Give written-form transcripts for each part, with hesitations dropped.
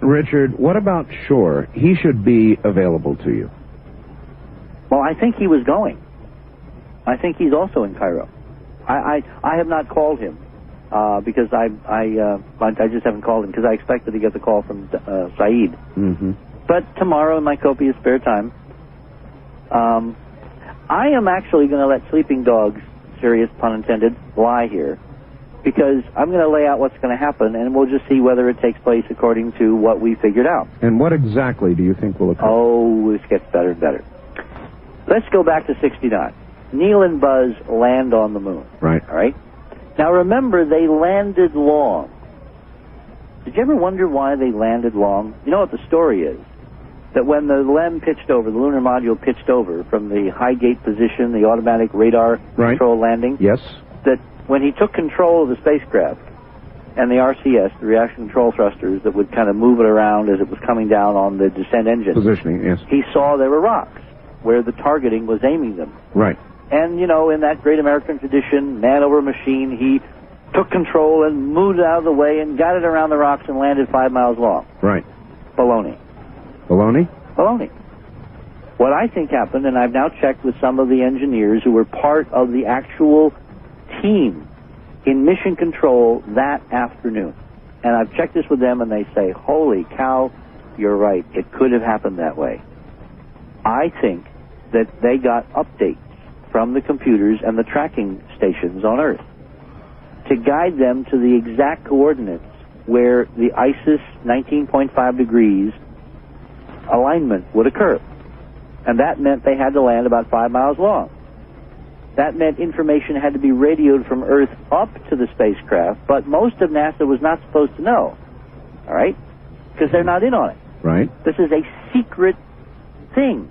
Richard, what about shore? He should be available to you. Well, I think he was going. I think he's also in Cairo. I have not called him because I just haven't called him because I expected to get the call from Saeed. Mm-hmm. But tomorrow, in my copious spare time, I am actually going to let sleeping dogs, serious pun intended, lie here, because I'm going to lay out what's going to happen, and we'll just see whether it takes place according to what we figured out. And what exactly do you think will occur? Oh, this gets better and better. Let's go back to 69. Neil and Buzz land on the moon. Right. All right? Now, remember, they landed long. Did you ever wonder why they landed long? You know what the story is? That when the LEM pitched over, the lunar module pitched over from the high gate position, the automatic radar control landing, yes, that when he took control of the spacecraft and the RCS, the reaction control thrusters that would kind of move it around as it was coming down on the descent engine, positioning, yes, he saw there were rocks where the targeting was aiming them. Right. And, you know, in that great American tradition, man over machine, he took control and moved out of the way and got it around the rocks and landed 5 miles long. Right. Baloney. Baloney? Baloney. What I think happened, and I've now checked with some of the engineers who were part of the actual team in mission control that afternoon, and I've checked this with them, and they say, holy cow, you're right, it could have happened that way. I think that they got updates from the computers and the tracking stations on Earth to guide them to the exact coordinates where the ISIS 19.5 degrees alignment would occur. And that meant they had to land about 5 miles long. That meant information had to be radioed from Earth up to the spacecraft, but most of NASA was not supposed to know. All right? Because they're not in on it. Right. This is a secret thing.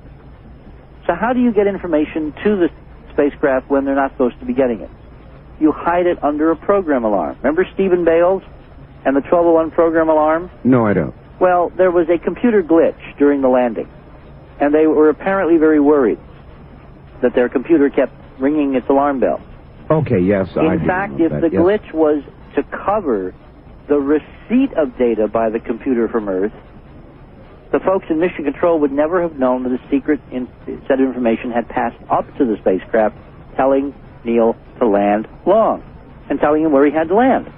So how do you get information to the spacecraft when they're not supposed to be getting it? You hide it under a program alarm. Remember Stephen Bales and the 1201 program alarm? No, I don't. Well, there was a computer glitch during the landing, and they were apparently very worried that their computer kept ringing its alarm bell. Okay, yes, I do. In fact, if the glitch was to cover the receipt of data by the computer from Earth, the folks in Mission Control would never have known that a secret set of information had passed up to the spacecraft telling Neil to land long and telling him where he had to land.